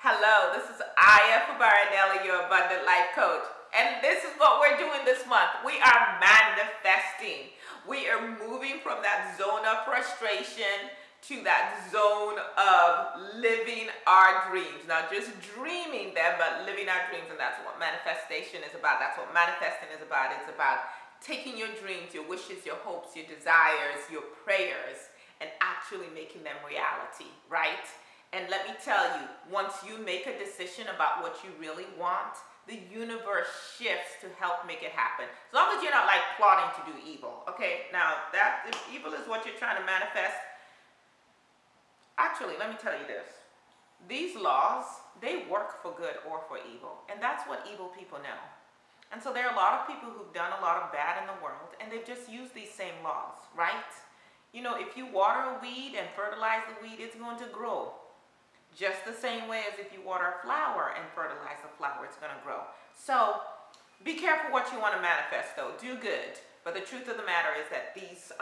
Hello, this is Aya Fabarinelli, your Abundant Life Coach. And this is what we're doing this month. We are manifesting. We are moving from that zone of frustration to that zone of living our dreams. Not just dreaming them, but living our dreams. And that's what manifestation is about. That's what manifesting is about. It's about taking your dreams, your wishes, your hopes, your desires, your prayers, and actually making them reality, right? And let me tell you, once you make a decision about what you really want, the universe shifts to help make it happen. As long as you're not like plotting to do evil, okay? Now, that if evil is what you're trying to manifest, actually, let me tell you this. These laws, they work for good or for evil. And that's what evil people know. And so there are a lot of people who've done a lot of bad in the world, and they've just used these same laws, right? You know, if you water a weed and fertilize the weed, it's going to grow. Just the same way as if you water a flower and fertilize the flower, it's going to grow. So be careful what you want to manifest, though. Do good. But the truth of the matter is that these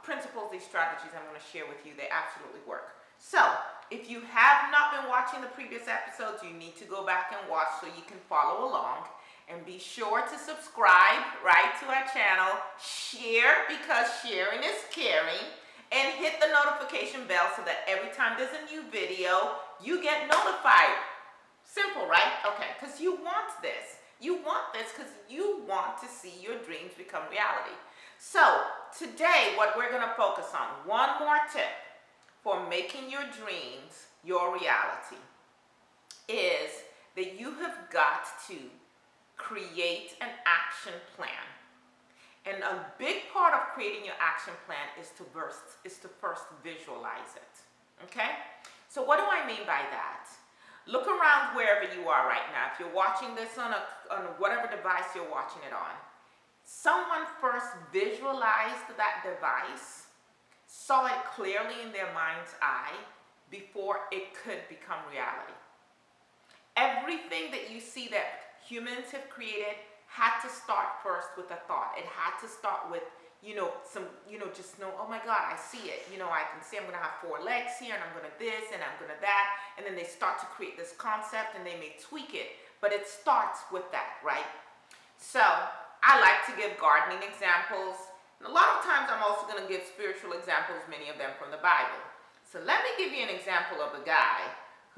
principles, these strategies I'm going to share with you, they absolutely work. So if you have not been watching the previous episodes, you need to go back and watch so you can follow along. And be sure to subscribe, right, to our channel. Share, because sharing is caring. And hit the notification bell so that every time there's a new video, you get notified. Simple, right? Okay, because you want this. You want this because you want to see your dreams become reality. So today, what we're going to focus on, one more tip for making your dreams your reality, is that you have got to create an action plan. And a big part of creating your action plan is to first visualize it, okay? So what do I mean by that? Look around wherever you are right now. If you're watching this on whatever device you're watching it on, someone first visualized that device, saw it clearly in their mind's eye before it could become reality. Everything that you see that humans have created had to start first with a thought. It had to start with, just know, oh my God, I see it. I can see I'm going to have 4 legs here, and I'm going to this, and I'm going to that. And then they start to create this concept, and they may tweak it. But it starts with that, right? So I like to give gardening examples. And a lot of times I'm also going to give spiritual examples, many of them from the Bible. So let me give you an example of a guy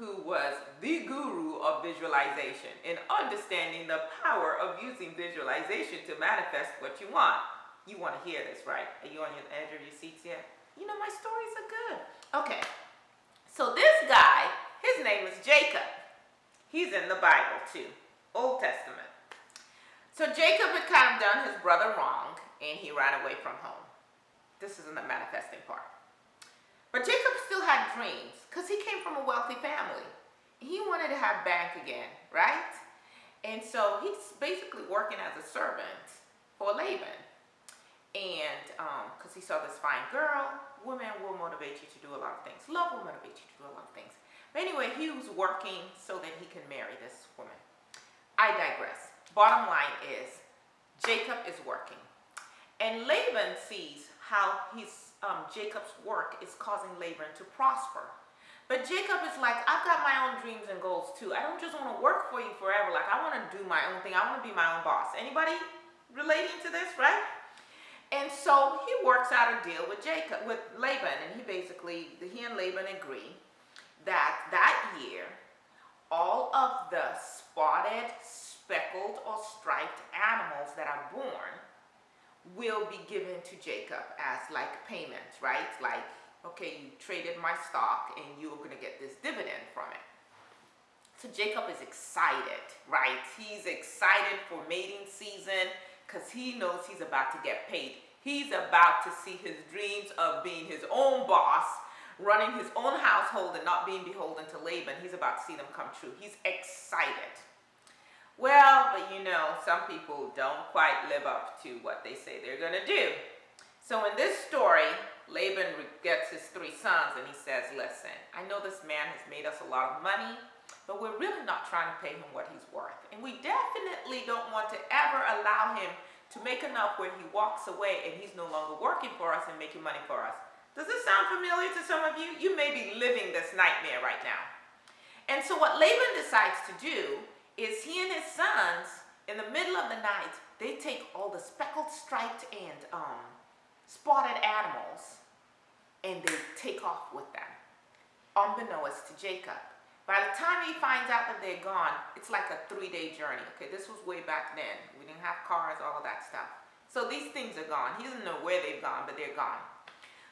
who was the guru of visualization and understanding the power of using visualization to manifest what you want. You want to hear this, right? Are you on the edge of your seats yet? You know, my stories are good. Okay, so this guy, his name is Jacob. He's in the Bible too, Old Testament. So Jacob had kind of done his brother wrong, and he ran away from home. This isn't the manifesting part. But Jacob still had dreams because he came from a wealthy family. He wanted to have bank again, right? And so he's basically working as a servant for Laban. And because he saw this fine girl, women will motivate you to do a lot of things. Love will motivate you to do a lot of things. But anyway, he was working so that he can marry this woman. I digress. Bottom line is, Jacob is working. And Laban sees how Jacob's work is causing Laban to prosper. But Jacob is like, I've got my own dreams and goals too. I don't just want to work for you forever. Like, I want to do my own thing. I want to be my own boss. Anybody relating to this, right? And so he works out a deal with Laban, and he and Laban agree that year, all of the spotted, speckled, or striped animals that are born will be given to Jacob as like payment, right? Like, okay, you traded my stock and you're going to get this dividend from it. So Jacob is excited, right? He's excited for mating season because he knows he's about to get paid. He's about to see his dreams of being his own boss, running his own household and not being beholden to Laban. He's about to see them come true. He's excited. Well, but some people don't quite live up to what they say they're going to do. So in this story, Laban gets his 3 sons and he says, listen, I know this man has made us a lot of money, but we're really not trying to pay him what he's worth. And we definitely don't want to ever allow him to make enough where he walks away and he's no longer working for us and making money for us. Does this sound familiar to some of you? You may be living this nightmare right now. And so what Laban decides to do is he and his sons, in the middle of the night, they take all the speckled, striped, and spotted animals, and they take off with them, unbeknownst to Jacob. By the time he finds out that they're gone, it's like a 3-day journey. Okay, this was way back then. We didn't have cars, all of that stuff. So these things are gone. He doesn't know where they've gone, but they're gone.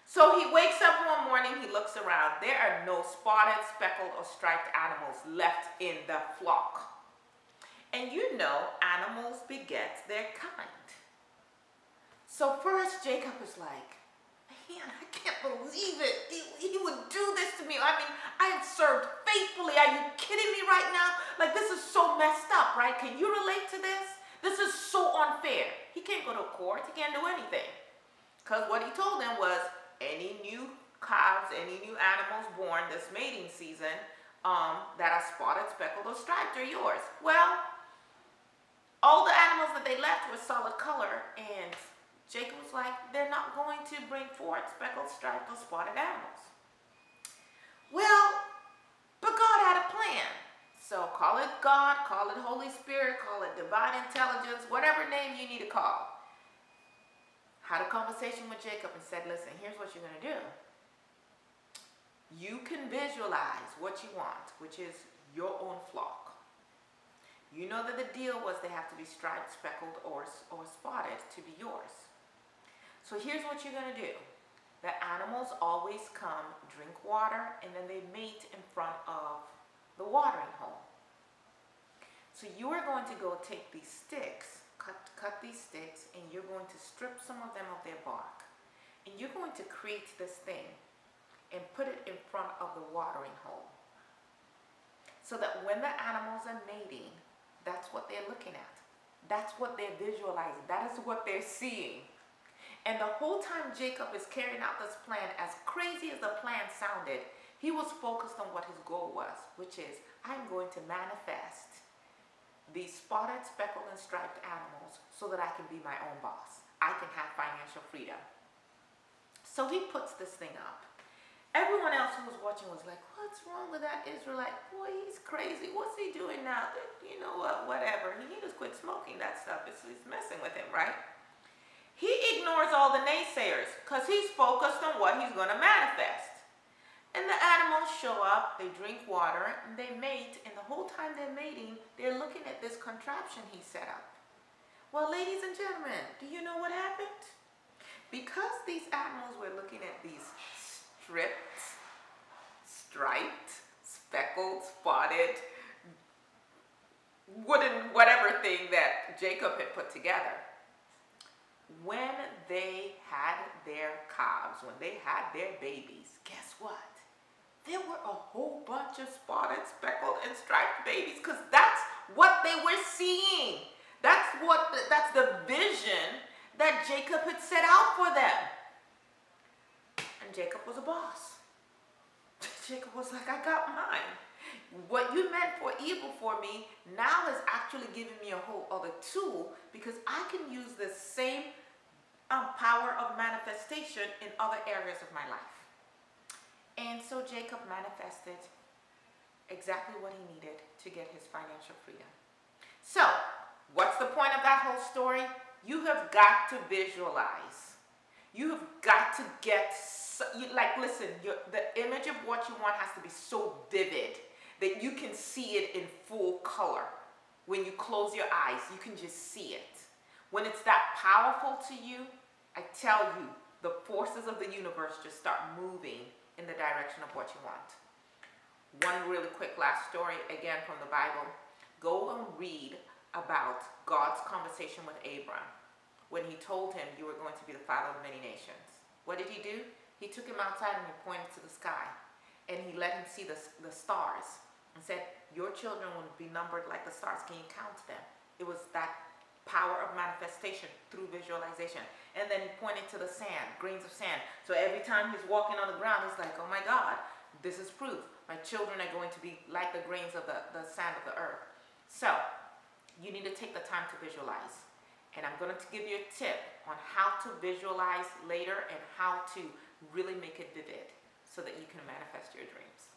So he wakes up one morning, he looks around. There are no spotted, speckled, or striped animals left in the flock. And you know, animals beget their kind. So first Jacob is like, man, I can't believe it. He would do this to me. I mean, I have served faithfully. Are you kidding me right now? Like, this is so messed up, right? Can you relate to this? This is so unfair. He can't go to court. He can't do anything. Because what he told them was, any new calves, any new animals born this mating season that are spotted, speckled, or striped are yours. Well, all the animals that they left were solid color, and Jacob was like, they're not going to bring forth speckled, striped, or spotted animals. Well, but God had a plan. So call it God, call it Holy Spirit, call it divine intelligence, whatever name you need to call. Had a conversation with Jacob and said, listen, here's what you're going to do. You can visualize what you want, which is your own flock. You know that the deal was they have to be striped, speckled, or spotted to be yours. So here's what you're going to do. The animals always come, drink water, and then they mate in front of the watering hole. So you are going to go take these sticks, cut these sticks, and you're going to strip some of them of their bark. And you're going to create this thing and put it in front of the watering hole. So that when the animals are mating, that's what they're looking at. That's what they're visualizing. That is what they're seeing. And the whole time Jacob is carrying out this plan, as crazy as the plan sounded, he was focused on what his goal was, which is, I'm going to manifest these spotted, speckled, and striped animals so that I can be my own boss. I can have financial freedom. So he puts this thing up. Everyone else who was watching was like, what's wrong with that Israelite? Boy, he's crazy. What's he doing now? You know what, whatever. He needs to quit smoking that stuff. It's messing with him, right? He ignores all the naysayers because he's focused on what he's going to manifest. And the animals show up, they drink water, and they mate, and the whole time they're mating, they're looking at this contraption he set up. Well, ladies and gentlemen, do you know what happened? Because these animals were looking at these stripped, striped, speckled, spotted, wooden, whatever thing that Jacob had put together, when they had their calves, when they had their babies, guess what? There were a whole bunch of spotted, speckled, and striped babies, because that's what they were seeing. That's the vision that Jacob had set out for them. And Jacob was a boss. Jacob was like, I got mine. What you meant for evil for me now has actually given me a whole other tool, because I can use this same power of manifestation in other areas of my life. And so Jacob manifested exactly what he needed to get his financial freedom. So, what's the point of that whole story? You have got to visualize. You have got to get, listen, the image of what you want has to be so vivid that you can see it in full color. When you close your eyes, you can just see it. When it's that powerful to you, I tell you, the forces of the universe just start moving in the direction of what you want. One really quick last story, again from the Bible. Go and read about God's conversation with Abram when he told him you were going to be the father of many nations. What did he do? He took him outside and he pointed to the sky, and he let him see the stars and said, your children will be numbered like the stars. Can you count them? It was that power of manifestation through visualization. And then he pointed to the sand, grains of sand. So every time he's walking on the ground, he's like, oh my God, this is proof. My children are going to be like the grains of the sand of the earth. So you need to take the time to visualize. And I'm going to give you a tip on how to visualize later and how to really make it vivid so that you can manifest your dreams.